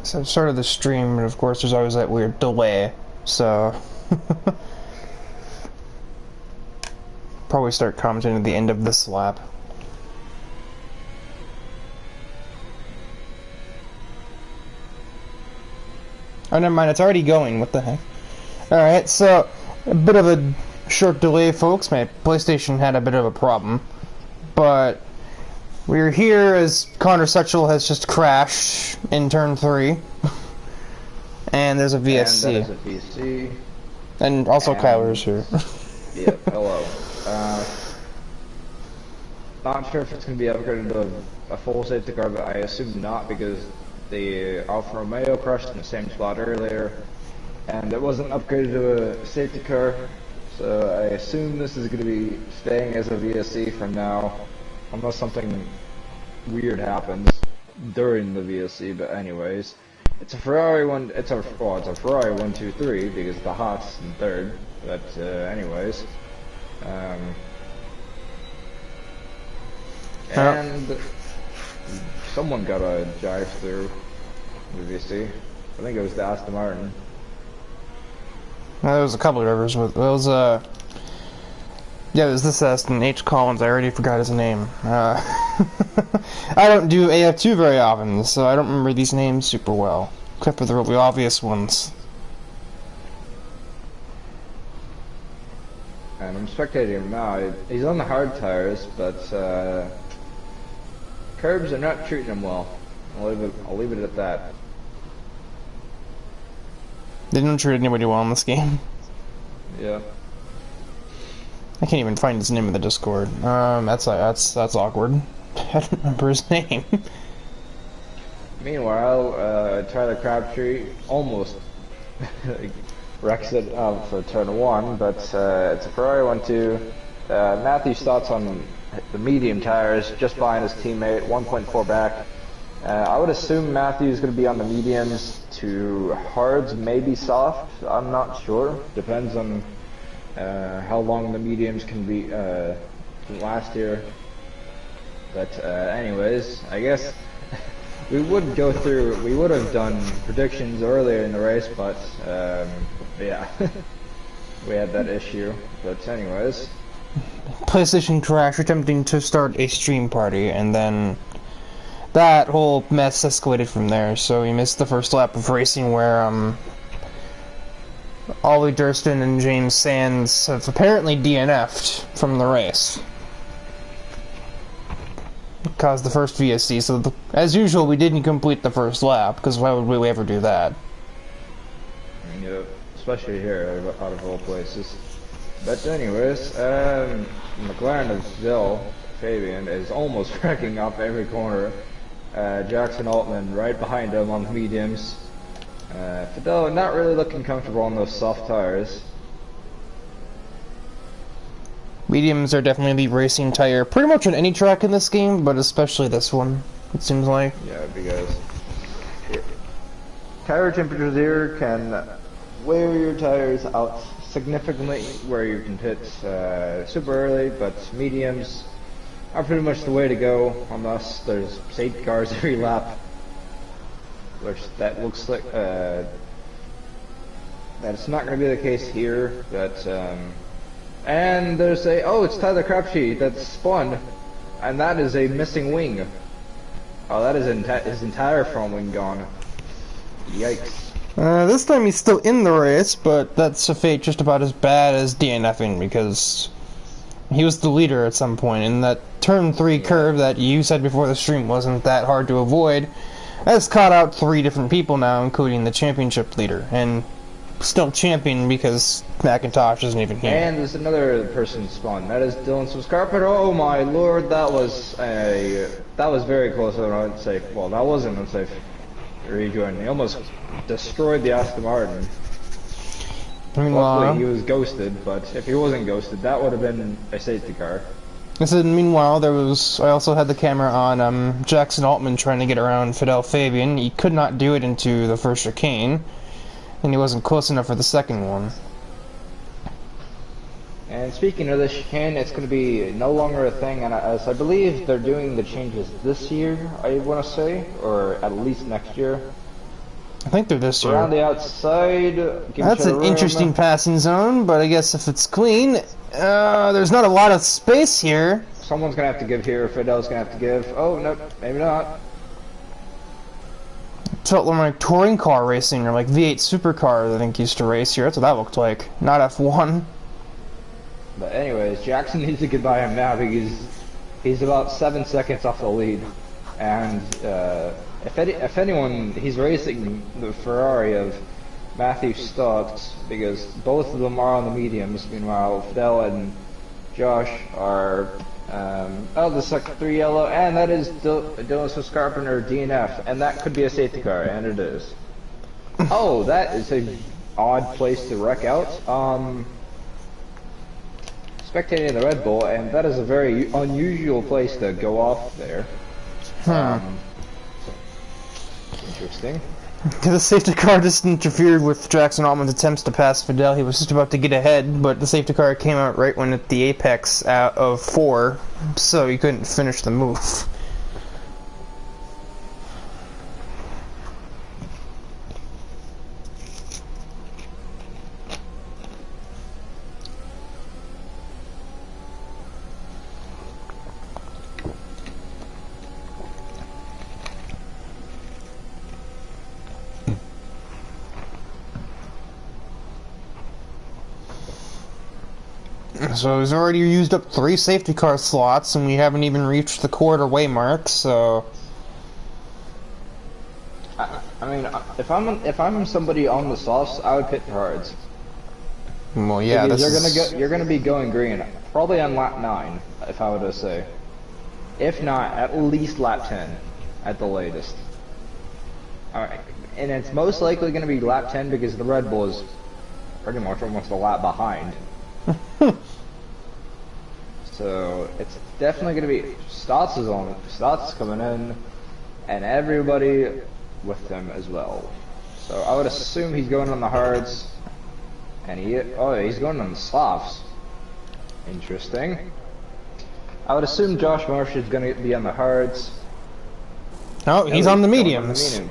So I've started the stream, and of course there's always that weird delay, so... Probably start commenting at the end of this lap. Oh, never mind, it's already going, what the heck. Alright, so, a bit of a short delay, folks. My PlayStation had a bit of a problem. But, we're here as Connor Suchel has just crashed in turn 3. And there's a VSC. And that is a VSC. And also Kyler's here. Yep, hello. Not sure if it's going to be upgraded to a full safety car, but I assume not, because the Alfa Romeo crashed in the same spot earlier, and it wasn't upgraded to a safety car, so I assume this is going to be staying as a VSC from now, unless something weird happens during the VSC. But anyways, it's a Ferrari one. It's a Ferrari 123 because the Haas in third. But anyways, and someone got a drive through the VSC. I think it was the Aston Martin. There was a couple of drivers with. It was yeah, it was this Aston H. Collins. I already forgot his name. I don't do AF2 very often, so I don't remember these names super well, except for the really obvious ones. And I'm spectating him now. He's on the hard tires, but curbs are not treating him well. I'll leave it at that. They didn't treat anybody well in this game. Yeah. I can't even find his name in the Discord. That's awkward. I don't remember his name. Meanwhile, Tyler Crabtree almost wrecks it for turn 1, but it's a Ferrari 1-2. Matthew's thoughts on the medium tires, just behind his teammate, 1.4 back. I would assume Matthew's going to be on the mediums to hards, maybe soft. I'm not sure. Depends on how long the mediums can last here. But anyways, I guess we would have done predictions earlier in the race, but yeah, we had that issue. But anyways, PlayStation crash attempting to start a stream party, and then that whole mess escalated from there. So we missed the first lap of racing, where Ollie Durston and James Sands have apparently DNF'd from the race. Caused the first VSC, so as usual we didn't complete the first lap, because why would we ever do that? Yeah, especially here, out of all places. But anyways, McLaren of Phil Fabian is almost wrecking off every corner. Jackson Altman right behind him on the mediums. Fidel not really looking comfortable on those soft tires. Mediums are definitely the racing tire pretty much on any track in this game, but especially this one, it seems like. Yeah, because tire temperatures here can wear your tires out significantly, where you can hit super early, but mediums are pretty much the way to go, unless there's safety cars every lap, which that looks like that's not going to be the case here. But and there's it's Tyler Crabtree that's spun, and that is a missing wing. Oh, that is his entire front wing gone. Yikes. This time he's still in the race, but that's a fate just about as bad as DNFing, because he was the leader at some point, and that turn 3 curve that you said before the stream wasn't that hard to avoid has caught out 3 different people now, including the championship leader, and still champion because McIntosh isn't even here. And there's another person spawned. That is Dylan Scarpet. Oh my lord, that was very close to an unsafe. Well, that wasn't unsafe rejoin. He almost destroyed the Aston Martin. Luckily he was ghosted, but if he wasn't ghosted, that would have been a safety car. I said, meanwhile, I also had the camera on Jackson Altman trying to get around Fidel Fabian. He could not do it into the first chicane, and he wasn't close enough for the second one. And speaking of the chicane, it's going to be no longer a thing, and as I believe they're doing the changes this year, I want to say, or at least next year. I think they're this year. Around the outside. That's an interesting passing zone, but I guess if it's clean, there's not a lot of space here. Someone's gonna have to give here. Fidel's gonna have to give. Oh no, maybe not. It felt like touring car racing, or like V8 supercar. I think used to race here. That's what that looked like. Not F1. But anyways, Jackson needs to get by him now because he's about 7 seconds off the lead, and if anyone, he's racing the Ferrari of Matthew Stocks because both of them are on the mediums. Meanwhile, Fidel and Josh are the sector 3 yellow, and that is Dylan Swiss Carpenter DNF, and that could be a safety car, and it is. Oh, that is a odd place to wreck out. Spectating the Red Bull, and that is a very unusual place to go off there. Interesting. The safety car just interfered with Jackson Altman's attempts to pass Fidel. He was just about to get ahead, but the safety car came out right when at the apex out of 4, so he couldn't finish the move. So he's already used up 3 safety car slots, and we haven't even reached the quarter-way mark. So, I mean, if I'm somebody on the softs, I would pit the hards. Well, yeah, you're gonna be going green, probably on lap 9, if I were to say. If not, at least lap 10, at the latest. Alright, and it's most likely gonna be lap 10 because the Red Bull is pretty much almost a lap behind. So it's definitely going to be Stotts is coming in, and everybody with them as well. So I would assume he's going on the hards, and he's going on the softs. Interesting. I would assume Josh Marsh is going to be on the hards. No, he's on the mediums.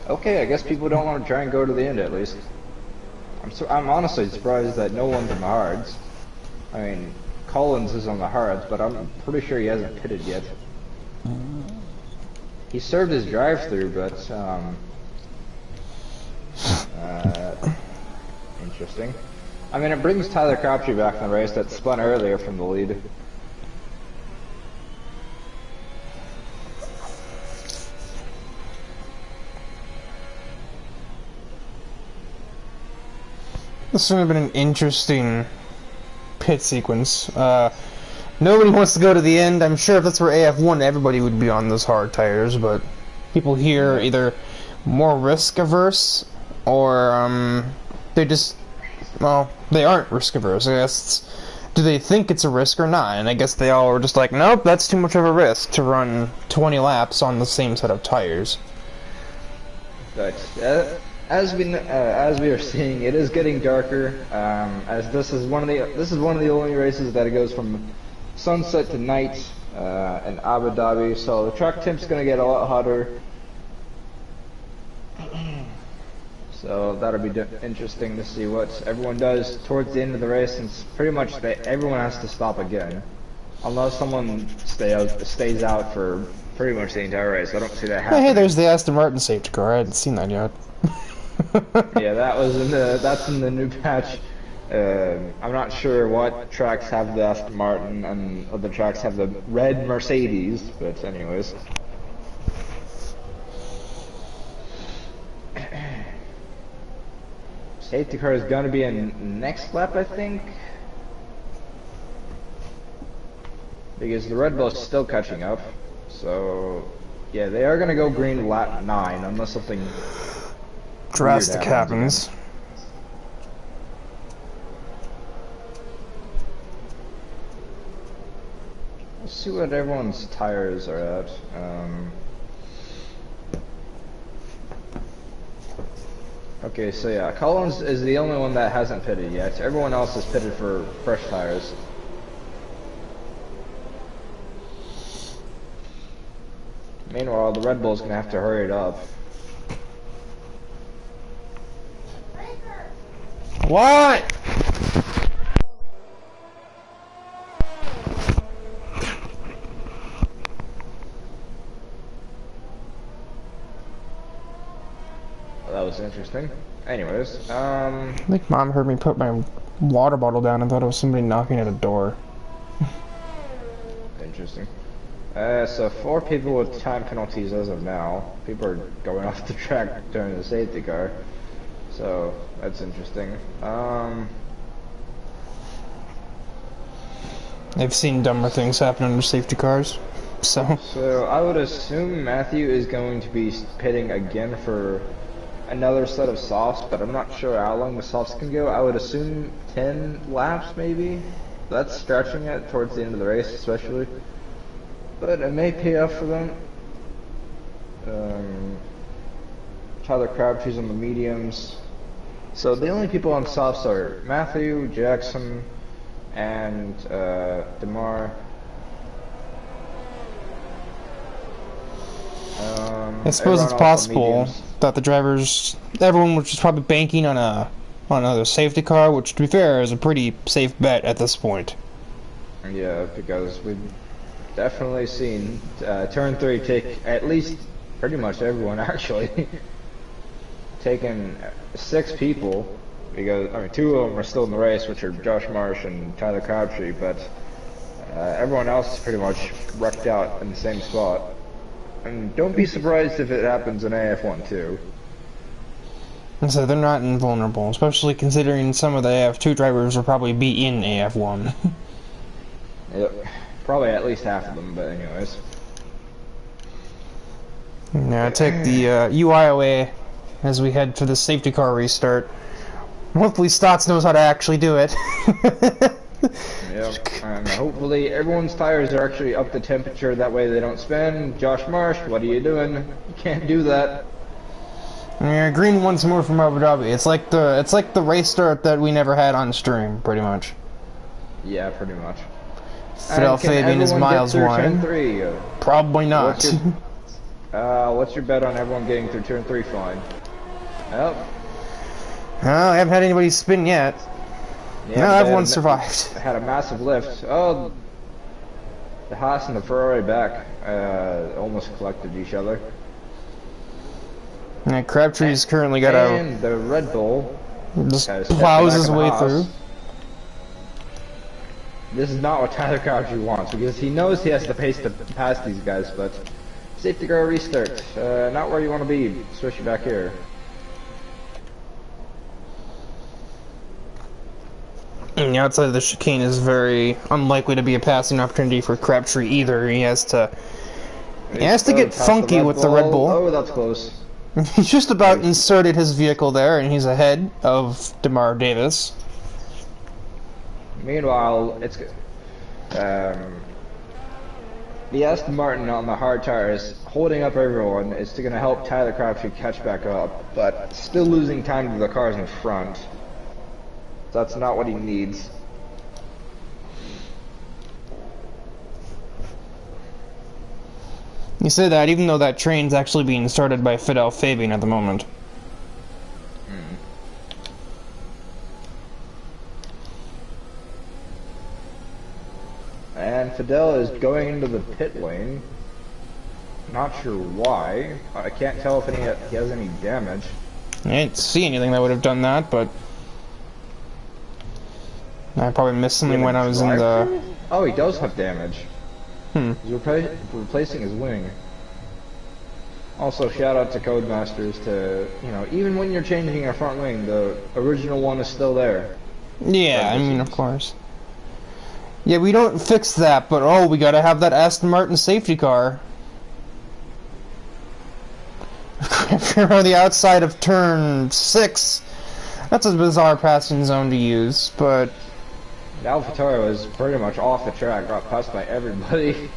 Okay, I guess people don't want to try and go to the end at least. I'm honestly surprised that no one's on the hards. I mean, Collins is on the hards, but I'm pretty sure he hasn't pitted yet. He served his drive-through, but interesting. I mean, it brings Tyler Crabtree back in the race that spun earlier from the lead. This would have been an interesting pit sequence. Nobody wants to go to the end. I'm sure if that's where AF won, everybody would be on those hard tires, but people here are either more risk averse or they just, well, they aren't risk averse. I guess do they think it's a risk or not? And I guess they all were just like, nope, that's too much of a risk to run 20 laps on the same set of tires. But as we are seeing, it is getting darker. As this is one of the only races that it goes from sunset to night in Abu Dhabi. So the track temp's going to get a lot hotter. So that'll be interesting to see what everyone does towards the end of the race, since pretty much everyone has to stop again, unless someone stays out for pretty much the entire race. I don't see that happening. Hey, there's the Aston Martin safety car. I hadn't seen that yet. Yeah, that's in the new patch. I'm not sure what tracks have the Aston Martin and other tracks have the red Mercedes, but anyways. Safety car is going to be in next lap, I think, because the Red Bull is still catching up. So yeah, they are going to go green lap 9 unless something drastic happens. Let's see what everyone's tires are at. Okay, so yeah, Collins is the only one that hasn't pitted yet. Everyone else is pitted for fresh tires. Meanwhile, the Red Bull's gonna have to hurry it up. What? That was interesting. Anyways, I think Mom heard me put my water bottle down and thought it was somebody knocking at a door. interesting. So 4 people with time penalties as of now. People are going off the track during the safety car. So that's interesting. I've seen dumber things happen under safety cars, so. So I would assume Matthew is going to be pitting again for another set of softs, but I'm not sure how long the softs can go. I would assume 10 laps maybe. That's stretching it towards the end of the race especially. But it may pay off for them. Tyler Crabtree's on the mediums. So the only people on softs are Matthew, Jackson, and DeMar. I suppose it's possible that the everyone was just probably banking on another safety car, which, to be fair, is a pretty safe bet at this point. Yeah, because we've definitely seen turn 3 take at least pretty much everyone actually. Taking 6 people, because I mean 2 of them are still in the race, which are Josh Marsh and Tyler Crabtree, but everyone else is pretty much wrecked out in the same spot. And don't be surprised if it happens in AF1 too. And so they're not invulnerable, especially considering some of the AF2 drivers will probably be in AF1. Yep, probably at least half of them, but anyways. Now take the UIOA as we head for the safety car restart. Hopefully Stotts knows how to actually do it. Yep, and hopefully everyone's tires are actually up to temperature, that way they don't spin. Josh Marsh, what are you doing? You can't do that. Yeah, green once more from Abu Dhabi. It's like the race start that we never had on stream, pretty much. Yeah, pretty much. Fidel Fabian is miles wide. Probably not. What's your bet on everyone getting through turn 3 fine? Well, I haven't had anybody spin yet. Yeah, no, everyone survived. Had a massive lift. Oh, the Haas and the Ferrari back almost collected each other. Yeah, Crabtree's currently got and the Red Bull just plows his way through. This is not what Tyler Crabtree wants, because he knows he has the pace to pass these guys, but safety car restart. Not where you want to be, especially back here. And the outside of the chicane is very unlikely to be a passing opportunity for Crabtree either. He has to get funky with the Red Bull. Oh, that's close. He's just about inserted his vehicle there, and he's ahead of DeMar Davis. Meanwhile, it's the Aston Martin on the hard tires holding up everyone. It's going to help Tyler Crabtree catch back up, but still losing time to the cars in front. That's not what he needs. You say that even though that train's actually being started by Fidel Fabian at the moment. And Fidel is going into the pit lane. Not sure why. I can't tell if he has any damage. I didn't see anything that would have done that, but I probably missed something when I was in the... Oh, he does have damage. He's replacing his wing. Also, shout out to Codemasters to, you know, even when you're changing a front wing, the original one is still there. Yeah, I mean, of course. Yeah, we don't fix that, but oh, we gotta have that Aston Martin safety car. On the outside of turn 6. That's a bizarre passing zone to use, but... AlphaTauri was pretty much off the track, got passed by everybody.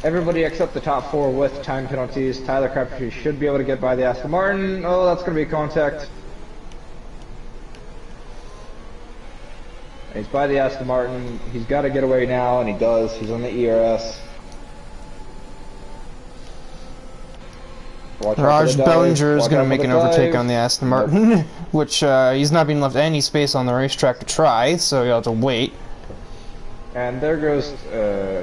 Everybody except the top 4 with time penalties. Tyler Crabtree should be able to get by the Aston Martin. Oh, that's going to be contact. He's by the Aston Martin. He's got to get away now, and he does. He's on the ERS. Watch out Raj for the dive. Bellinger is Watch going out to make for an the overtake dive. on the Aston Martin, which he's not being left any space on the racetrack to try, so you'll have to wait. And there goes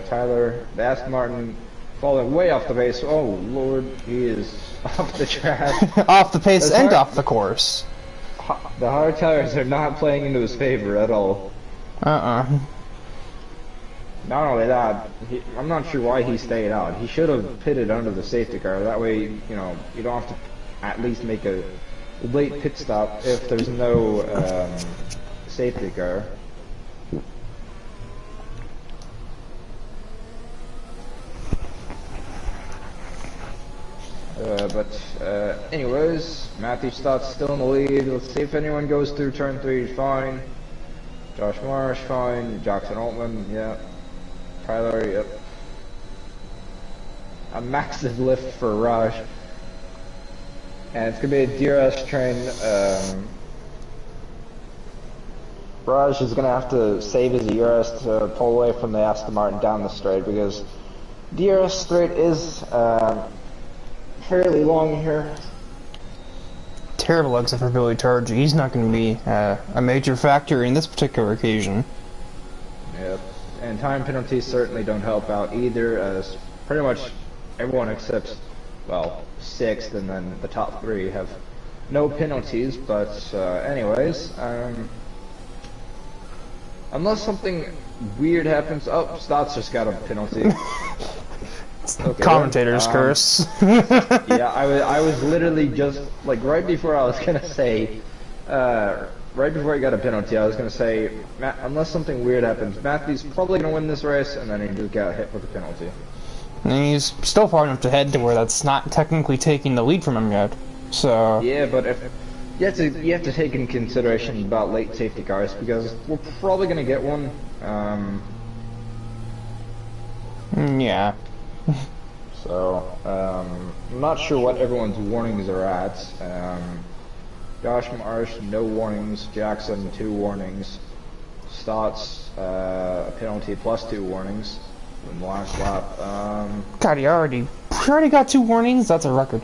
Tyler, the Aston Martin, falling way off the base. Oh lord, he is off the track. Off the pace That's and hard. off the course. The hard tires are not playing into his favor at all. Not only that, I'm not sure why he stayed out. He should have pitted under the safety car. That way, you know, you don't have to at least make a late pit stop if there's no safety car. Anyways, Matthew Stott's still in the lead. Let's see if anyone goes through turn 3. Fine. Josh Marsh, fine. Jackson Altman, yeah. Tyler, yep. A massive lift for Raj. And it's going to be a DRS train. Raj is going to have to save his DRS to pull away from the Aston Martin down the straight because DRS straight is fairly long here. Terrible exit for Billy Targi. He's not going to be a major factor in this particular occasion. Yep. And time penalties certainly don't help out either, as pretty much everyone except, well, 6th and then the top 3 have no penalties, but anyways, unless something weird happens. Oh, Stott's just got a penalty. Okay, Commentator's curse. Yeah, I was literally just, like, right before I was gonna say, right before he got a penalty, I was gonna say, unless something weird happens, Matthew's probably gonna win this race, and then he just got hit with a penalty. And he's still far enough ahead to where that's not technically taking the lead from him yet. So Yeah, but if you have to take in consideration about late safety cars because we're probably gonna get one. yeah. So I'm not sure what everyone's warnings are at. Josh Marsh, no warnings. Jackson, 2 warnings. Stotts, a penalty plus 2 warnings in the last lap. God, he already got 2 warnings. That's a record.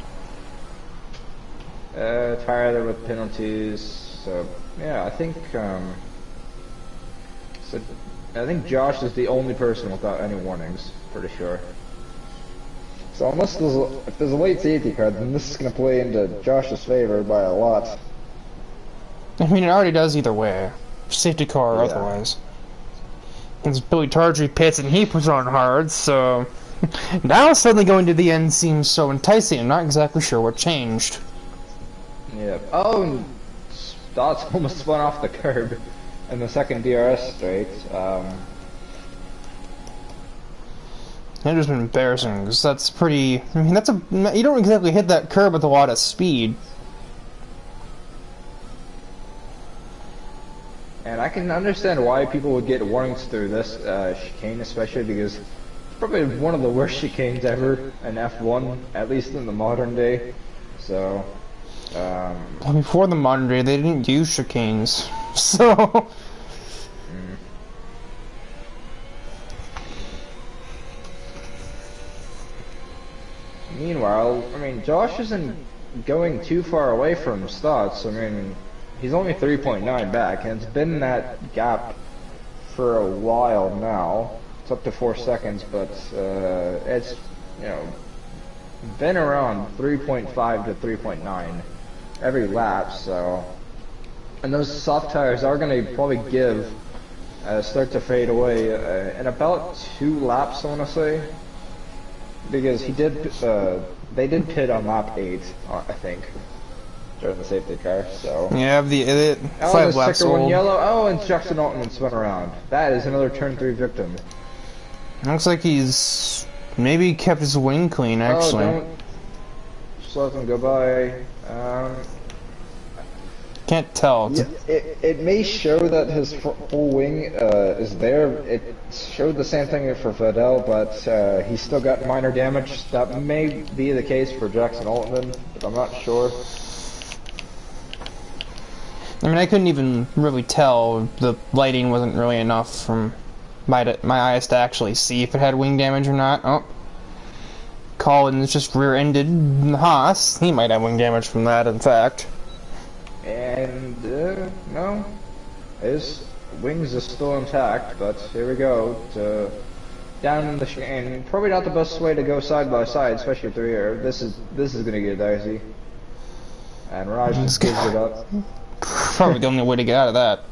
Tyler with penalties. So yeah, I think Josh is the only person without any warnings. Pretty sure. So unless if there's a late safety car, then this is going to play into Josh's favor by a lot. I mean, it already does either way, safety car or otherwise. It's Billy Targi pits and he puts on hard, so now suddenly going to the end seems so enticing. I'm not exactly sure what changed. Yeah. Oh, and Stott's almost spun off the curb in the second DRS straight. It has been embarrassing because that's pretty. I mean, you don't exactly hit that curb with a lot of speed. And I can understand why people would get warnings through this chicane, especially because it's probably one of the worst chicanes ever in F1, at least in the modern day. So. Well, before the modern day, they didn't use chicanes, so. Meanwhile, I mean, Josh isn't going too far away from Stotts. I mean, he's only 3.9 back, and it's been that gap for a while now. It's up to 4 seconds, but it's, you know, been around 3.5 to 3.9 every lap, so. And those soft tires are going to probably start to fade away in about 2 laps, I want to say. Because they did pit on lap 8, I think, during the safety car, so. Yeah, the 5 laps second one old. yellow. Oh, and Jackson Altman spun around. That is another turn 3 victim. Looks like he's maybe kept his wing clean, actually. Oh, don't just let them go by. Can't tell. Yeah, it may show that his full wing is there. It showed the same thing for Vidal, but he's still got minor damage. That may be the case for Jackson Altman, but I'm not sure. I mean, I couldn't even really tell. The lighting wasn't really enough from my eyes to actually see if it had wing damage or not. Oh. Collins just rear-ended Haas. He might have wing damage from that, in fact. And, no. His wings are still intact, but here we go. Down in the chicane. Probably not the best way to go side by side, especially through here. This is gonna get dicey. And Raj just gives it up. Probably the only way to get out of that.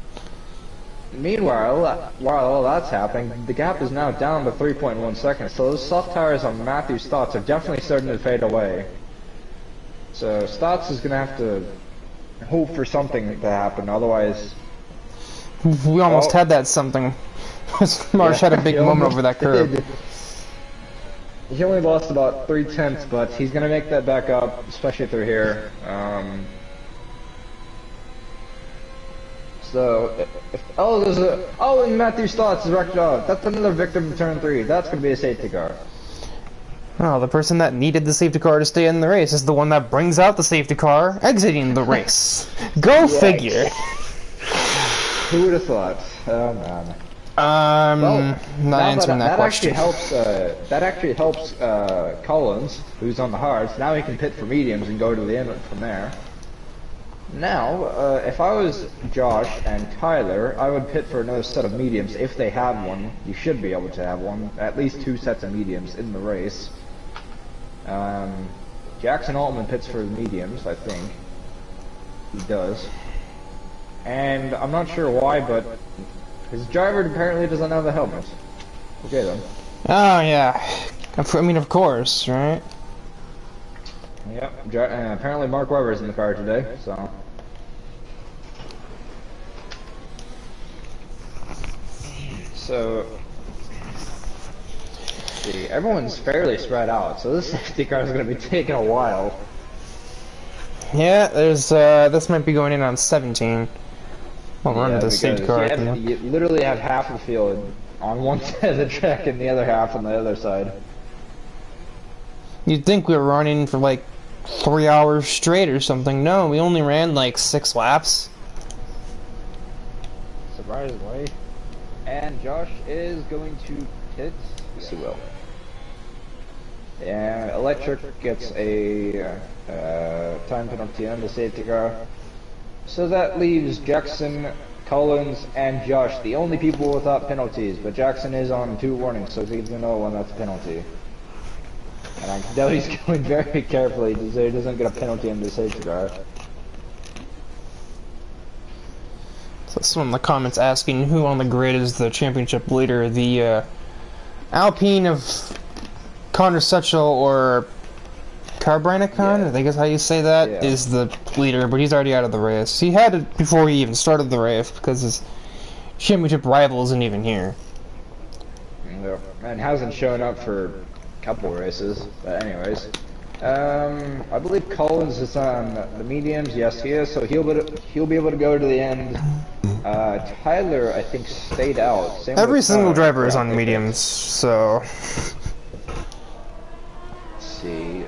Meanwhile, while all that's happening, the gap is now down to 3.1 seconds, so those soft tires on Matthew's Stotts are definitely starting to fade away. So Stotts is going to have to hope for something to happen, otherwise... We almost had that something. Marsh had a big moment over that curve. He only lost about 0.3, but he's going to make that back up, especially through here. So, and Matthew Stotts is wrecked off. That's another victim in turn 3. That's going to be a safety car. Oh, the person that needed the safety car to stay in the race is the one that brings out the safety car, exiting the race. Go figure. Who would have thought? Oh man. Well, not answering that question. That actually helps Collins, who's on the hards. Now he can pit for mediums and go to the end from there. Now, if I was Josh and Tyler, I would pit for another set of mediums if they have one. You should be able to have one. At least 2 sets of mediums in the race. Jackson Altman pits for mediums, I think. He does. And I'm not sure why, but his driver apparently doesn't have a helmet. Okay then. Oh yeah. I mean, of course, right? Yep. Apparently Mark Webber's in the car today, so... So... See, everyone's fairly spread out, so this safety car is going to be taking a while. Yeah, there's, this might be going in on 17. Well, we're under the safety car. You literally have half the field on one side of the track and the other half on the other side. You'd think we were running for like 3 hours straight or something. No, we only ran like 6 laps. Surprisingly. And Josh is going to pit. Yes, he will. And Electric gets a time penalty on the safety car. So that leaves Jackson, Collins, and Josh, the only people without penalties. But Jackson is on 2 warnings, so he's going to know when that's a penalty. And I can tell he's going very carefully so he doesn't get a penalty in the safety car. So someone in the comments asking who on the grid is the championship leader. The Alpine of Connor Suchel or Carbrinicon, I think is how you say that, is the leader, but he's already out of the race. He had it before he even started the race because his championship rival isn't even here. Yep. And hasn't shown up for a couple races, but anyways. I believe Collins is on the mediums, yes he is, so he'll be able to go to the end. Tyler, I think, stayed out. Same Every with single driver is on mediums, so... see.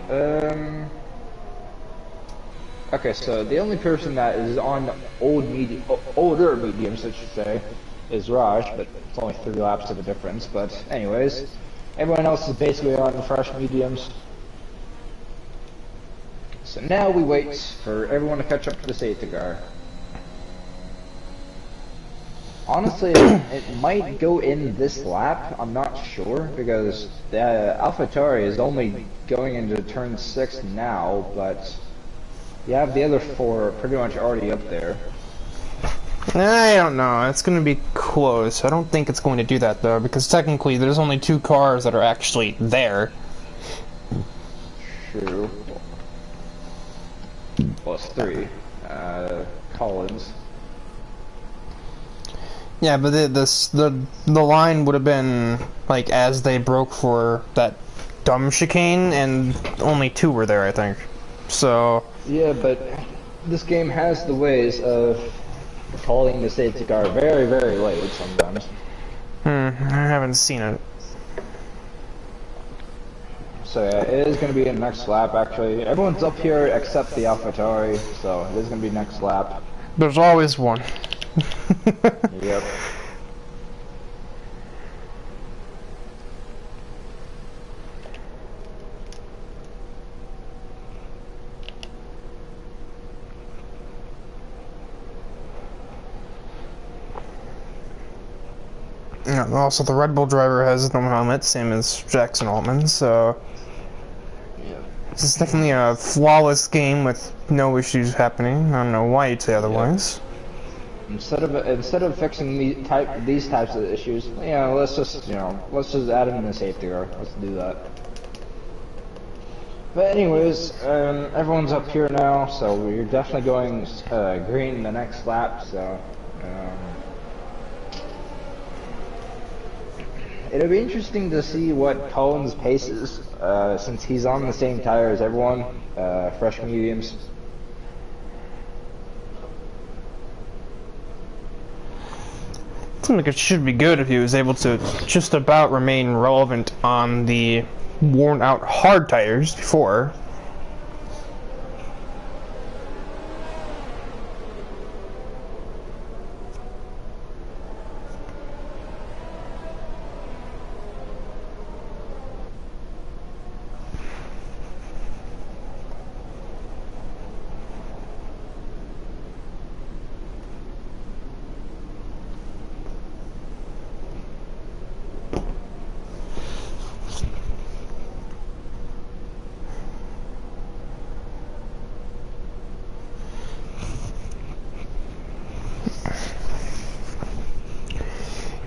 Okay, so the only person that is on older mediums, I should say, is Raj, but it's only 3 laps of a difference. But anyways, everyone else is basically on fresh mediums. So now we wait for everyone to catch up to the safety car. Honestly, it might go in this lap, I'm not sure, because the AlphaTauri is only going into turn 6 now, but you have the other 4 pretty much already up there. I don't know, it's going to be close. I don't think it's going to do that though, because technically there's only 2 cars that are actually there. True. Plus 3. Collins. Yeah, but the line would have been like as they broke for that dumb chicane, and only 2 were there, I think. So yeah, but this game has the ways of calling the safety car very, very late sometimes. I haven't seen it. So yeah, it is going to be in next lap. Actually, everyone's up here except the AlphaTauri, so it is going to be next lap. There's always one. Yep. Yeah, also, the Red Bull driver has no helmet, same as Jackson Altman, so Yeah. this is definitely a flawless game with no issues happening. I don't know why you'd say otherwise. Instead of fixing these types of issues, let's just add in a safety car. Let's do that. But anyways, everyone's up here now, so we're definitely going green the next lap. So it'll be interesting to see what Cullen's pace is, since he's on the same tire as everyone, fresh mediums. I think it should be good if he was able to just about remain relevant on the worn out hard tires before.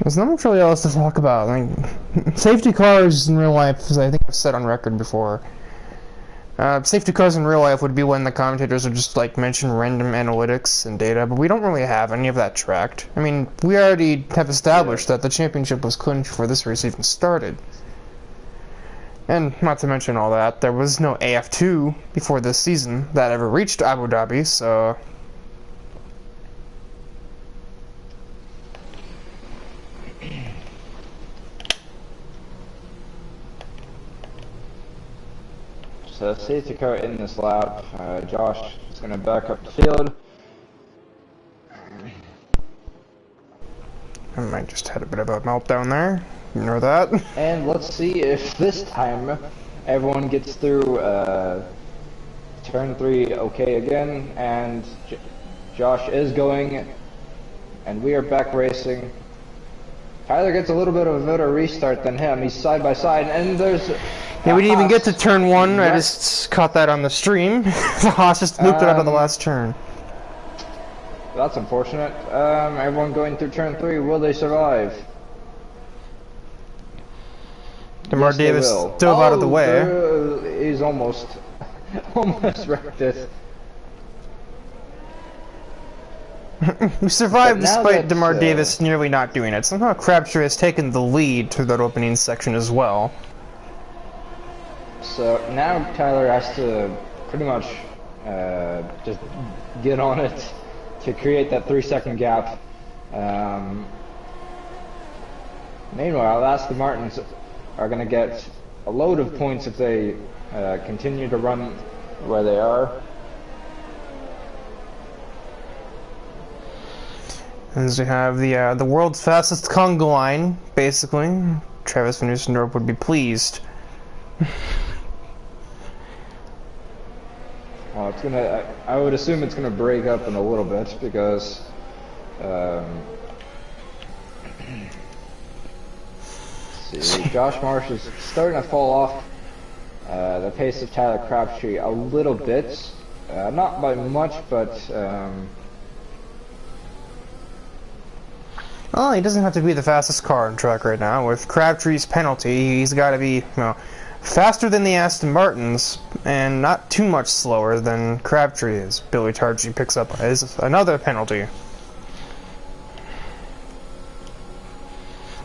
There's not much really else to talk about. Safety cars in real life, as I think I've said on record before, safety cars in real life would be when the commentators would just mention random analytics and data, but we don't really have any of that tracked. I mean, we already have established that the championship was clinched before this race even started. And not to mention all that, there was no AF2 before this season that ever reached Abu Dhabi, so So safety car in this lap. Josh is going to back up the field. I might just had a bit of a meltdown there. Ignore that. And let's see if this time everyone gets through turn 3 okay again. And Josh is going, and we are back racing. Tyler gets a little bit of a better restart than him. He's side by side, and there's... Yeah, we didn't even get to turn 1. Yes. I just caught that on the stream. The Haas just looped it out of the last turn. That's unfortunate. Everyone going through turn 3, will they survive? DeMar Davis dove out of the way. He's almost wrecked it. We survived despite DeMar Davis nearly not doing it. Somehow Crabtree has taken the lead through that opening section as well. So now Tyler has to pretty much just get on it to create that 3-second gap. Meanwhile, Aston Martins are going to get a load of points if they continue to run where they are. As we have the world's fastest conga line, basically. Travis Van Nieuwsendorp would be pleased. Well, it's gonna. I would assume it's gonna break up in a little bit because. See, Josh Marsh is starting to fall off the pace of Tyler Crabtree a little bit, not by much, but. Well, he doesn't have to be the fastest car on track right now. With Crabtree's penalty, he's got to be, faster than the Aston Martins, and not too much slower than Crabtree is. Billy Targi picks up another penalty.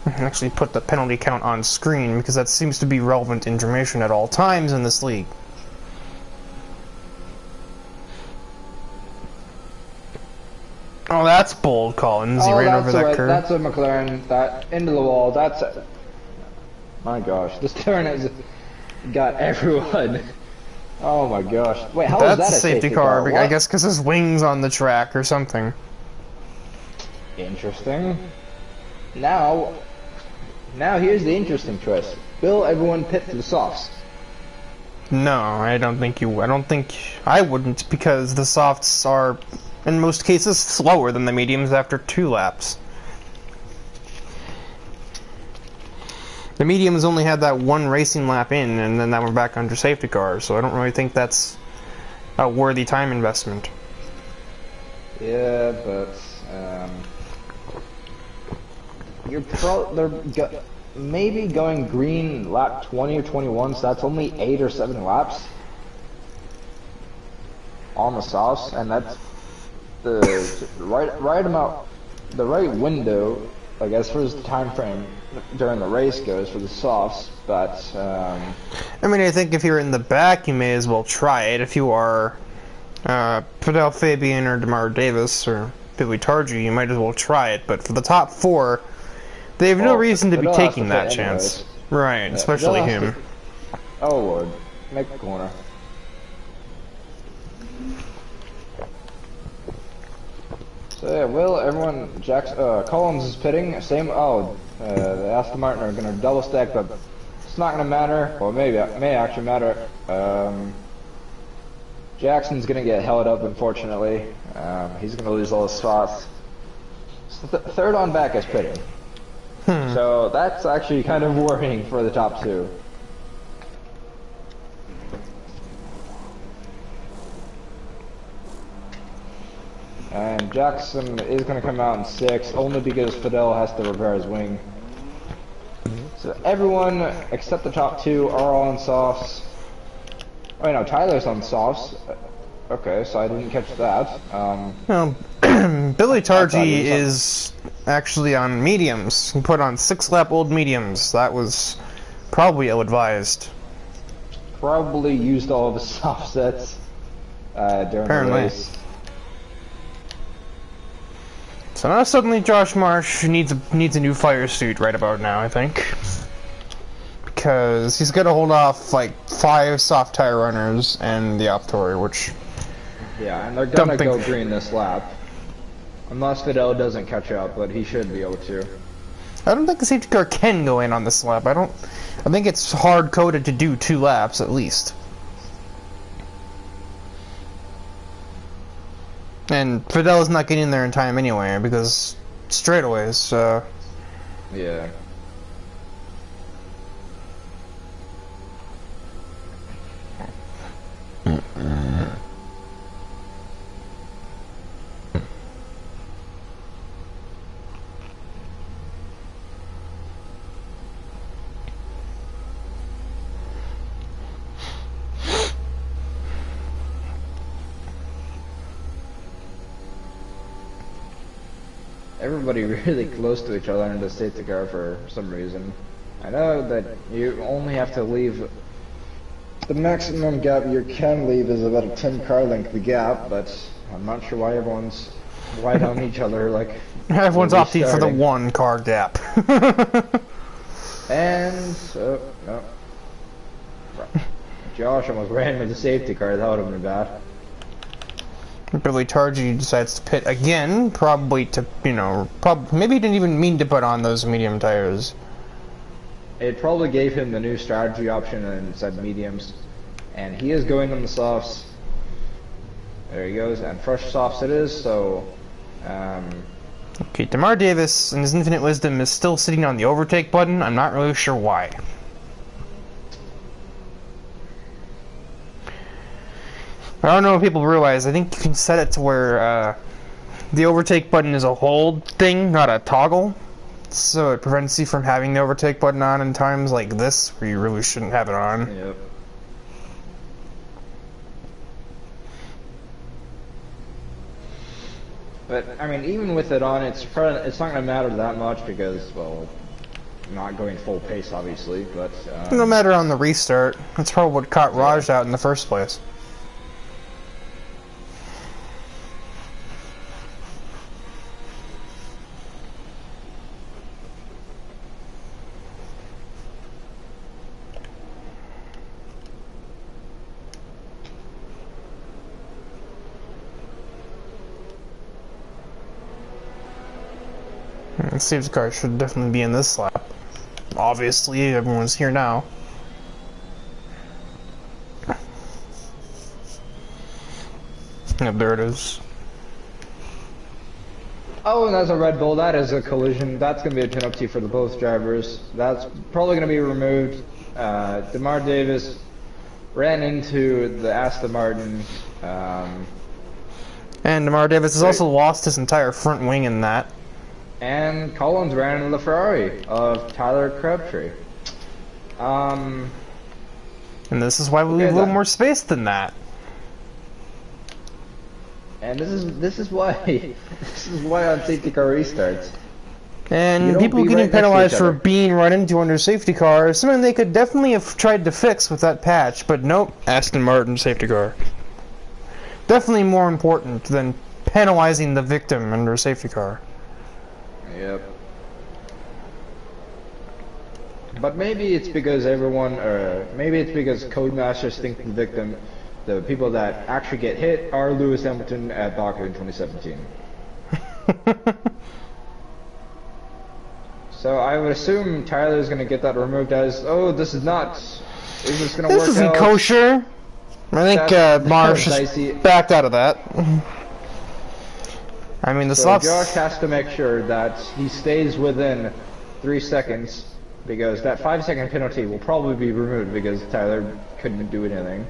I can actually put the penalty count on screen, because that seems to be relevant information at all times in this league. Oh, that's bold, Collins. He ran over that curve. That's a McLaren. That into the wall. That's a... My gosh, this turn has got everyone. Oh my gosh. Wait, how is that a safety car? I guess because his wings on the track or something. Interesting. Now here's the interesting twist. Will everyone pit for the softs? No, I don't think I wouldn't, because the softs are, in most cases, slower than the mediums after 2 laps. The mediums only had that one racing lap in, and then that went back under safety car, so I don't really think that's a worthy time investment. Yeah, but they're maybe going green lap 20 or 21, so that's only 8 or 7 laps on the softs, and that's the right window, I guess, for his time frame during the race goes for the softs. But I mean, I think if you're in the back, you may as well try it. If you are Fidel Fabian or DeMar Davis or Billy Targi, you might as well try it. But for the top 4, they have no reason to be taking that chance. Right, especially him. Oh Lord, make the corner. So yeah, Will, everyone, Collins is pitting. Same. The Aston Martin are gonna double stack, but it's not gonna matter. Well, maybe it may actually matter. Jackson's gonna get held up, unfortunately. He's gonna lose all his spots. So third on back is pitting. So that's actually kind of worrying for the top 2. And Jackson is going to come out in 6th, only because Fidel has to repair his wing. So everyone except the top 2 are all on softs. Oh no, Tyler's on softs. Okay, so I didn't catch that. Well, Billy Targi is actually on mediums. He put on 6-lap old mediums. That was probably ill-advised. Probably used all of his soft sets during the race. So now suddenly Josh Marsh needs a new fire suit right about now, I think. Because he's got to hold off like 5 soft tire runners and the Optori, which... Yeah, and they're gonna go green this lap. Unless Fidel doesn't catch up, but he should be able to. I don't think the safety car can go in on this lap. I think it's hard-coded to do 2 laps at least. And Fidel's not getting there in time anyway, because straightaways, yeah. Everybody really close to each other in the safety car for some reason. I know that you only have to leave... The maximum gap you can leave is about a 10 car length gap, but I'm not sure why everyone's right on each other, like... Everyone's opting for the 1 car gap. And... no. Josh almost ran with the safety car, that would have been bad. Billy Targi decides to pit again, probably to, maybe he didn't even mean to put on those medium tires. It probably gave him the new strategy option and said mediums. And he is going on the softs. There he goes, and fresh softs it is, so... Okay, DeMar Davis, in his infinite wisdom, is still sitting on the overtake button. I'm not really sure why. I don't know if people realize, I think you can set it to where the overtake button is a hold thing, not a toggle. So it prevents you from having the overtake button on in times like this, where you really shouldn't have it on. Yep. But, I mean, even with it on, it's not going to matter that much because, well, not going full pace, obviously, but... No matter on the restart. That's probably what caught Raj out in the first place. Safety car should definitely be in this lap. Obviously, everyone's here now. Yep, there it is. Oh, and that's a Red Bull. That is a collision. That's going to be a penalty for the both drivers. That's probably going to be removed. DeMar Davis ran into the Aston Martin. And DeMar Davis has also lost his entire front wing in that. And Collins ran into the Ferrari of Tyler Crabtree. And this is why we leave a little more space than that. And this is why on safety car restarts. And people getting penalized for being run into under safety car is something they could definitely have tried to fix with that patch, but nope, Aston Martin safety car. Definitely more important than penalizing the victim under a safety car. Yep. But maybe it's because maybe it's because Codemasters think the people that actually get hit are Lewis Hamilton at Baku in 2017. So I would assume Tyler's going to get that removed as, oh, this is not, is this going to work out? This isn't kosher. I think Marsh is backed out of that. I mean, the so Josh has to make sure that he stays within 3 seconds, because that 5-second penalty will probably be removed because Tyler couldn't do anything.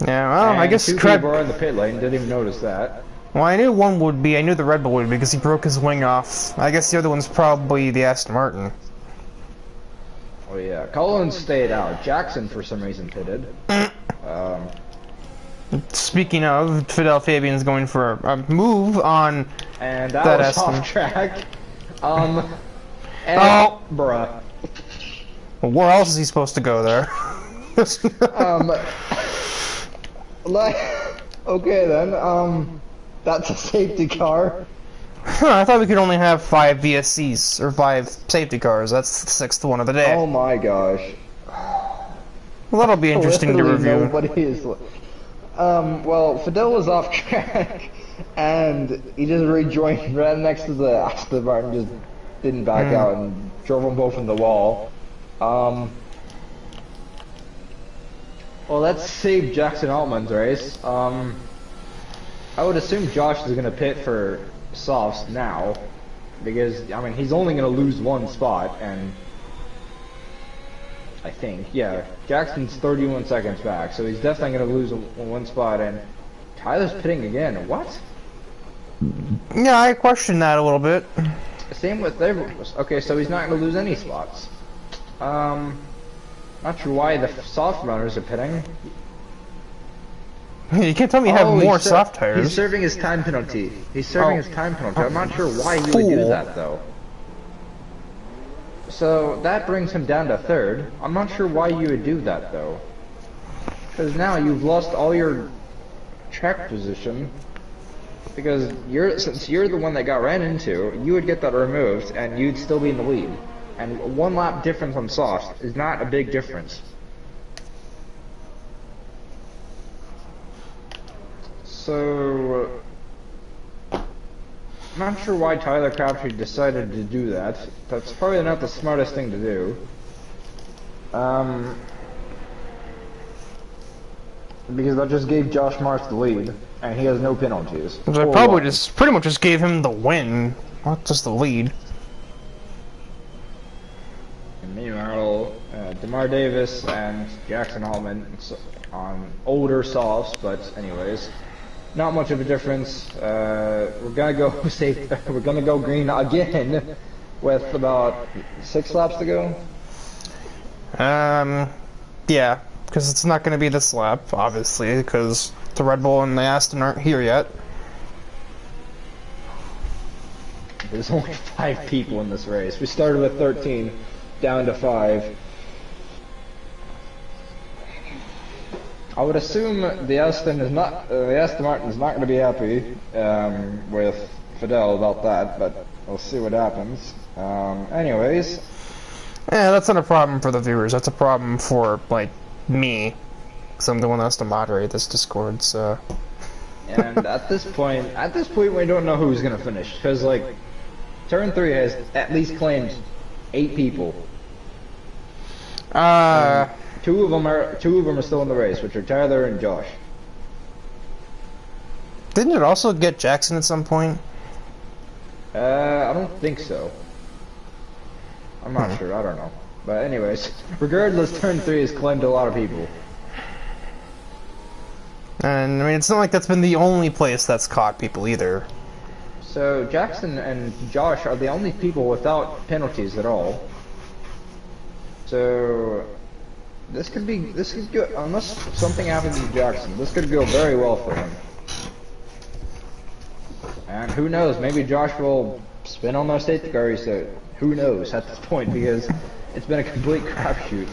Yeah, well, and I guess two people were in the pit lane, didn't even notice that. Well, I knew one would be. I knew the Red Bull would be because he broke his wing off. I guess the other one's probably the Aston Martin. Oh yeah, Collins stayed out. Jackson, for some reason, pitted. Speaking of, Fidel Fabian's going for a move on and that was Aston. Off track. Oh, bruh. Well, where else is he supposed to go there? Okay then. That's a safety car. I thought we could only have 5 VSCs, or 5 safety cars. That's the 6th one of the day. Oh my gosh. Well, that'll be interesting to review. Nobody is... well, Fidel was off track, and he just rejoined right next to the Aston Martin, just didn't back out, and drove them both in the wall. Well, let's save Jackson Altman's race. I would assume Josh is going to pit for softs now, because, I mean, he's only going to lose 1 spot, and I think, yeah, Jackson's 31 seconds back, so he's definitely going to lose 1 spot, and Tyler's pitting again. What? Yeah, I question that a little bit. Same with everyone. Okay, so he's not going to lose any spots. Not sure why the soft runners are pitting. You can't tell me you have more soft tires. He's serving his time penalty. He's serving his time penalty. I'm not sure why he would do that, though. So, that brings him down to 3rd. I'm not sure why you would do that, though. Because now you've lost all your track position. Because since you're the one that got ran into, you would get that removed, and you'd still be in the lead. And 1 lap difference on soft is not a big difference. So, I'm not sure why Tyler Crabtree decided to do that. That's probably not the smartest thing to do. Because that just gave Josh Marsh the lead, and he has no penalties. So I probably just pretty much just gave him the win, not just the lead. And meanwhile, DeMar Davis and Jackson Altman on older softs, but anyways. Not much of a difference. We're gonna go safe. We're gonna go green again, with about 6 laps to go. Yeah, because it's not gonna be this lap, obviously, because the Red Bull and the Aston aren't here yet. There's only 5 people in this race. We started with 13, down to 5. I would assume the Aston Martin is not going to be happy with Fidel about that, but we'll see what happens. Anyways, yeah, that's not a problem for the viewers. That's a problem for like me, because I'm the one that has to moderate this Discord. So, and at this point, we don't know who's going to finish, because like turn 3 has at least claimed 8 people. Two of them are still in the race, which are Tyler and Josh. Didn't it also get Jackson at some point? I don't think so. I'm not sure, I don't know. But anyways, regardless, turn 3 has claimed a lot of people. And I mean, it's not like that's been the only place that's caught people either. So Jackson and Josh are the only people without penalties at all. So this could go, unless something happens to Jackson, this could go very well for him. And who knows, maybe Josh will spin on those safety cars, so who knows at this point, because it's been a complete crapshoot.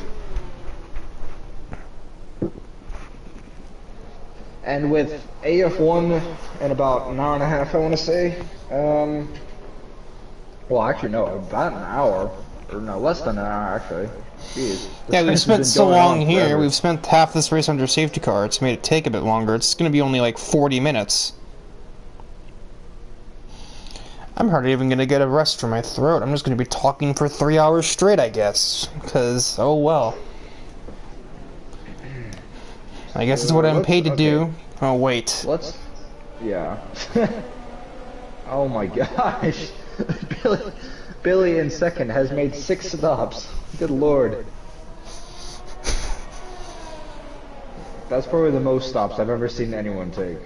And with AF1 in about an hour and a half, I want to say, well actually no, about an hour, or no, less than an hour actually. Jeez. Yeah, we've spent so long here, we've spent half this race under safety car, it's made it take a bit longer, it's going to be only like 40 minutes. I'm hardly even going to get a rest for my throat, I'm just going to be talking for 3 hours straight, I guess, because, oh well. I guess it's what I'm paid to do. Oh, wait. Yeah. Oh my gosh. Billy in second has made 6 stops. Good lord. That's probably the most stops I've ever seen anyone take.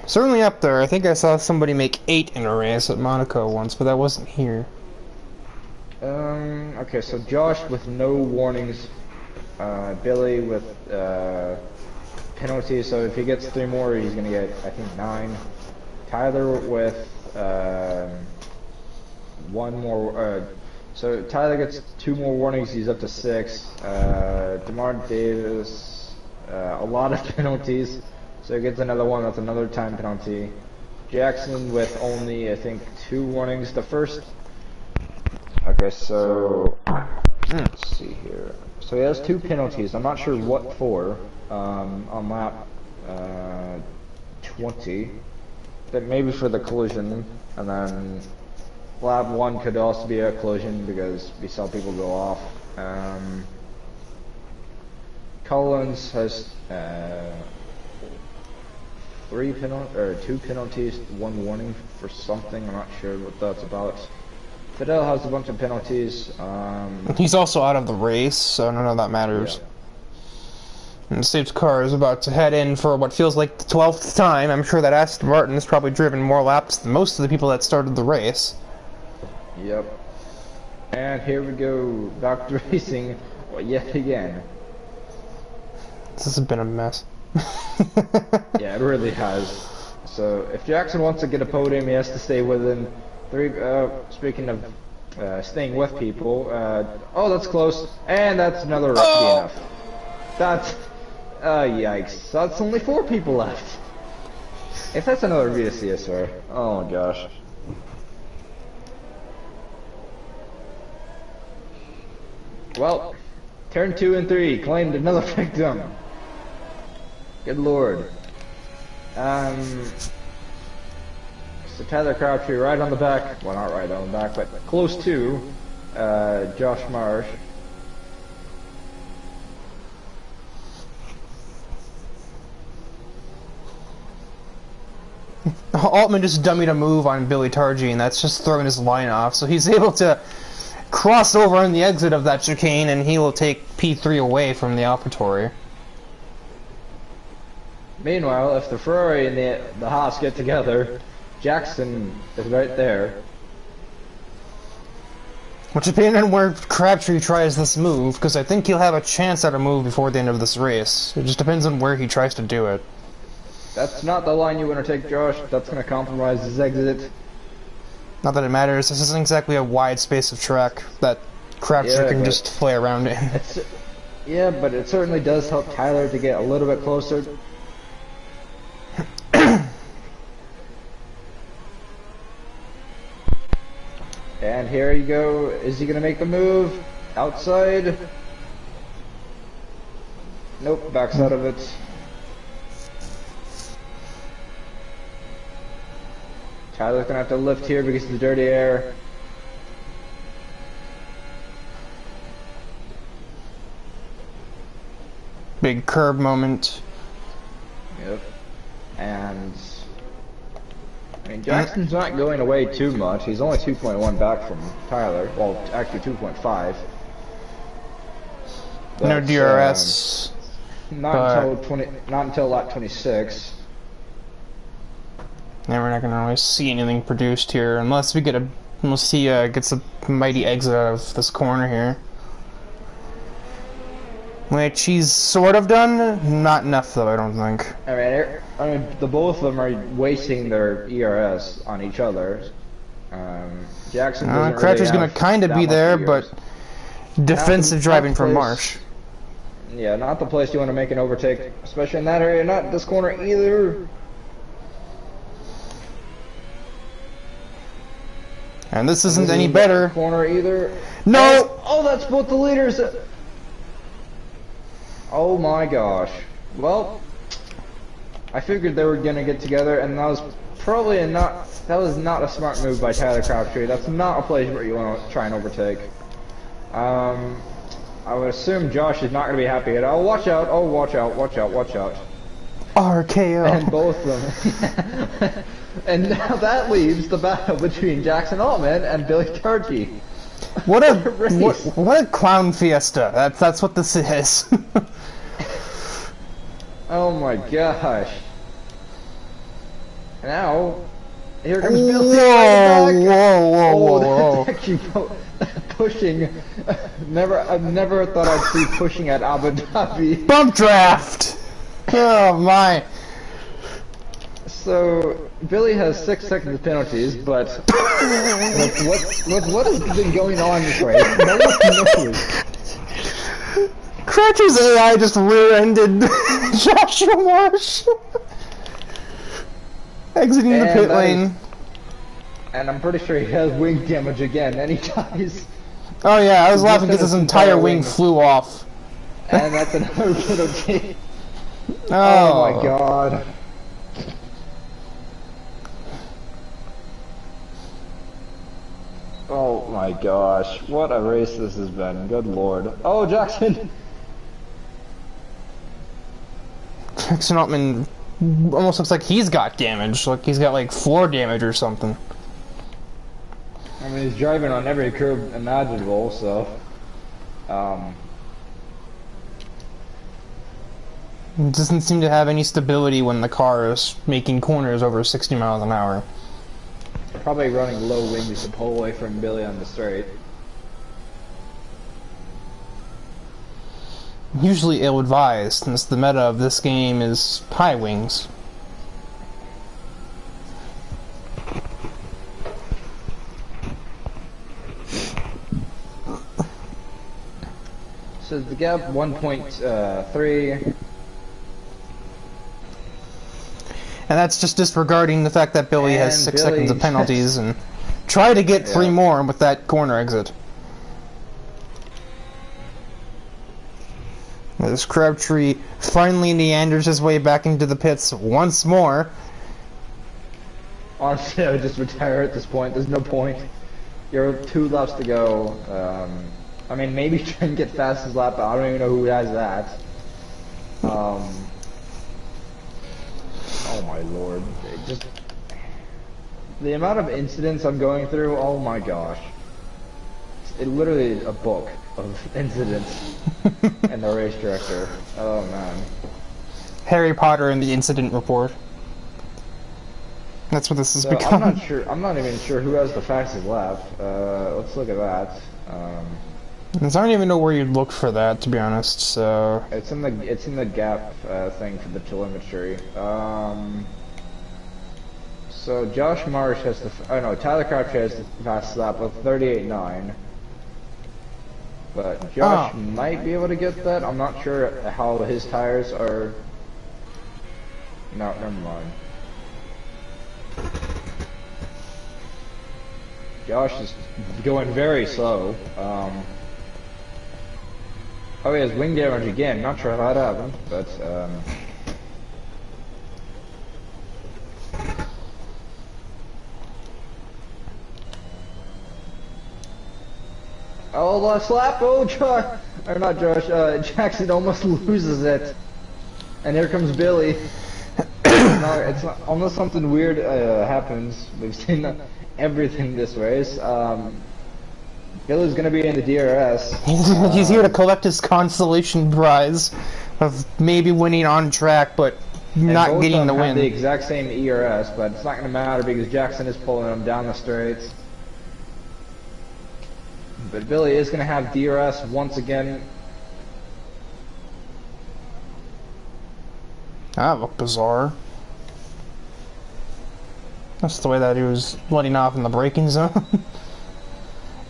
Certainly up there. I think I saw somebody make 8 in a race at Monaco once, but that wasn't here. Okay, so Josh with no warnings. Billy with penalties, so if he gets 3 more, he's gonna get, I think, 9. Tyler with 1 more. So Tyler gets 2 more warnings, he's up to 6. DeMar Davis, a lot of penalties, so he gets another one. That's another time penalty. Jackson with only, I think, 2 warnings. The first. Okay, so let's see here. So he has 2 penalties. I'm not sure what for. On lap 20. That maybe for the collision, and then lap 1 could also be a collision because we saw people go off. Collins has 2 penalties, 1 warning for something. I'm not sure what that's about. Fidel has a bunch of penalties. He's also out of the race, so none of that matters. Yeah. And the safety car is about to head in for what feels like the 12th time. I'm sure that Aston Martin has probably driven more laps than most of the people that started the race. Yep. And here we go, back to racing yet again. This has been a mess. Yeah, it really has. So if Jackson wants to get a podium, he has to stay within 3. Speaking of staying with people, oh, that's close, and that's another DNF. That's yikes. That's only 4 people left. If that's another VSCSR, oh my gosh. Well, turn 2 and 3 claimed another victim. Good lord. So Tyler Crabtree right on the back. Well, not right on the back, but close to Josh Marsh. Altman just dummied a move on Billy Targi, and that's just throwing his line off, so he's able to cross over on the exit of that chicane, and he will take P3 away from the AlphaTauri. Meanwhile, if the Ferrari and the Haas get together, Jackson is right there. Which, depending on where Crabtree tries this move, because I think he'll have a chance at a move before the end of this race. It just depends on where he tries to do it. That's not the line you want to take, Josh. That's going to compromise his exit. Not that it matters. This isn't exactly a wide space of track that Crabtree can just play around in. Yeah, but it certainly does help Tyler to get a little bit closer. And here you go. Is he going to make the move? Outside? Nope, backs out of it. Tyler's going to have to lift here because of the dirty air. Big curb moment. Yep. And I mean, Jackson's not going away too much. He's only 2.1 back from Tyler. Well, actually 2.5. No DRS. Not until lap 26. And we're not gonna really see anything produced here unless he gets a mighty exit out of this corner here. Which he's sort of done, not enough though, I don't think. I mean, the both of them are wasting their ERS on each other. Jackson doesn't Crutcher's really gonna have kind of that be much there, ERS. but defensive driving from place. Marsh. Yeah, not the place you want to make an overtake, especially in that area. Not this corner either. And this isn't any better. Corner either. No! Oh, that's both the leaders. Oh my gosh. Well, I figured they were gonna get together, and that was probably not a smart move by Tyler Crabtree. That's not a place where you want to try and overtake. I would assume Josh is not gonna be happy at all. Watch out! Oh, watch out! Watch out! Watch out! RKO. And both of them. And now that leaves the battle between Jackson Altman and Billy Turkey. What a clown fiesta. That's what this is. Oh my gosh. Now, here comes Billy. Whoa. That's actually pushing. I've never thought I'd see pushing at Abu Dhabi. Bump draft. Oh my. So Billy has 6 seconds of penalties, but what has been going on this race? No one knows. Crutcher's AI just rear-ended Joshua Marsh. Exiting the pit lane. And I'm pretty sure he has wing damage again, and he dies. Oh yeah, I was laughing because his entire wing flew off. And that's another penalty. Oh my god. Oh my gosh, what a race this has been, good lord. Oh, Jackson! Jackson Altman almost looks like he's got damage, like he's got like floor damage or something. I mean, he's driving on every curb imaginable, so... It doesn't seem to have any stability when the car is making corners over 60 miles an hour. Probably running low wings to pull away from Billy on the straight. Usually ill-advised, since the meta of this game is high wings. So the gap 1.3. And that's just disregarding the fact that Billy has 6 seconds of penalties and try to get 3 more with that corner exit. This Crabtree finally meanders his way back into the pits once more. Honestly, I would just retire at this point. There's no point. You're 2 laps to go. I mean, maybe try and get fastest lap, but I don't even know who has that. Oh my lord. The amount of incidents I'm going through, oh my gosh. It literally is a book of incidents and the race director. Oh man. Harry Potter and the incident report. That's what this has become. I'm not even sure who has the fastest lap. Let's look at that. I don't even know where you'd look for that, to be honest. So it's in the gap thing for the telemetry. So Josh Marsh has Tyler Crabtree has the fastest lap with 38.9. But Josh might be able to get that. I'm not sure how his tires are. No, never mind. Josh is going very slow. Oh, he has wing damage again. Not sure how that happened, but oh, last lap! Oh, Josh, or not Josh. Jackson almost loses it, and here comes Billy. It's not, unless something weird happens. We've seen everything this race. Billy's gonna be in the DRS. He's here to collect his consolation prize of maybe winning on track, but not getting the win. The exact same ERS, but it's not gonna matter because Jackson is pulling him down the straights. But Billy is gonna have DRS once again. That looked bizarre. That's the way that he was letting off in the braking zone.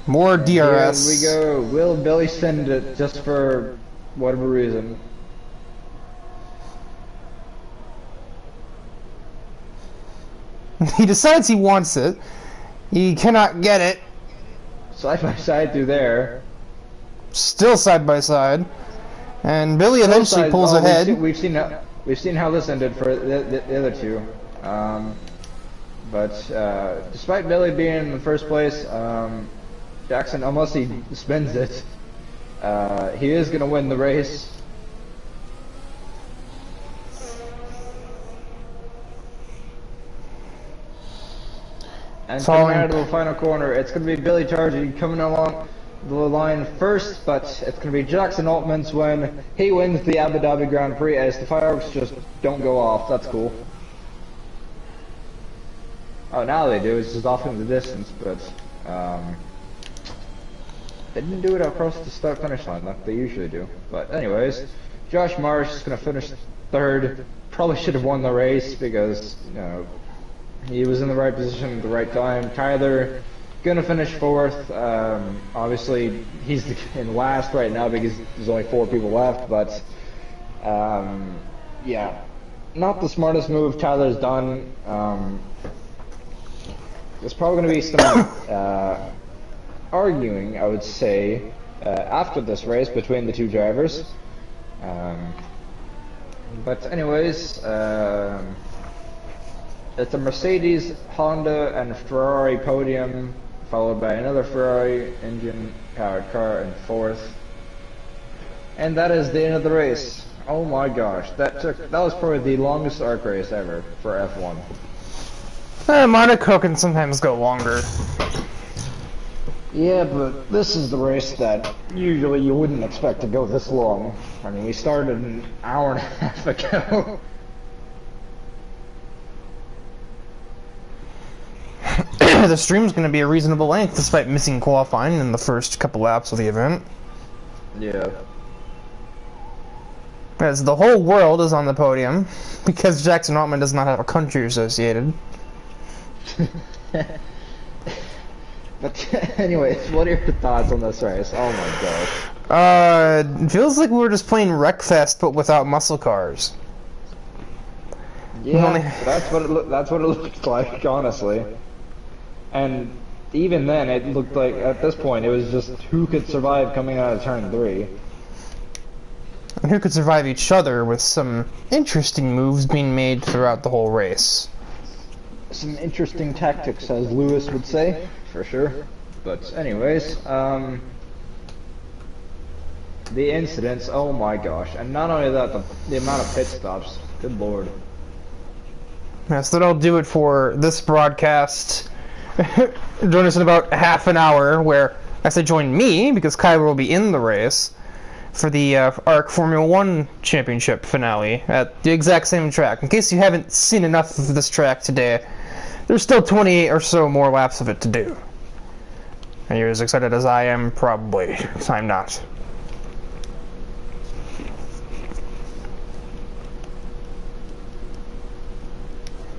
More DRS. Here we go. Will Billy send it just for whatever reason? He decides he wants it. He cannot get it. Side by side through there. Still side by side. And Billy eventually pulls ahead. We've seen how this ended for the other two. But despite Billy being in the first place, Jackson, unless he spins it, he is going to win the race. And coming out of the final corner, it's going to be Billy Targi coming along the line first, but it's going to be Jackson Altman's when he wins the Abu Dhabi Grand Prix as the fireworks just don't go off. That's cool. Oh, now they do. It's just off in the distance, but they didn't do it across the start-finish line like they usually do. But anyways, Josh Marsh is going to finish third. Probably should have won the race because, you know, he was in the right position at the right time. Tyler going to finish fourth. Obviously, he's in last right now because there's only 4 people left. But yeah, not the smartest move Tyler's done. There's probably going to be some arguing, I would say, after this race between the two drivers. But anyways, it's a Mercedes, Honda, and Ferrari podium, followed by another Ferrari engine-powered car in fourth. And that is the end of the race. Oh my gosh, that was probably the longest ARC race ever for F1. Monaco can sometimes go longer. Yeah, but this is the race that usually you wouldn't expect to go this long. I mean, we started an hour and a half ago. The stream's going to be a reasonable length despite missing qualifying in the first couple laps of the event. Yeah. As the whole world is on the podium because Jackson Altman does not have a country associated. But anyways, what are your thoughts on this race? Oh my gosh. It feels like we were just playing Wreckfest but without muscle cars. Yeah, that's what it looked like, honestly. And even then, it looked like at this point it was just who could survive coming out of turn 3. And who could survive each other with some interesting moves being made throughout the whole race. Some interesting tactics, as Lewis would say, for sure. But anyways, the incidents, oh my gosh. And not only that, the amount of pit stops, good lord. Yes, that'll do it for this broadcast. Join us in about half an hour, where I say join me, because Kyler will be in the race, for the ARC Formula 1 Championship finale at the exact same track. In case you haven't seen enough of this track today, there's still 28 or so more laps of it to do. And you're as excited as I am? Probably. I'm not.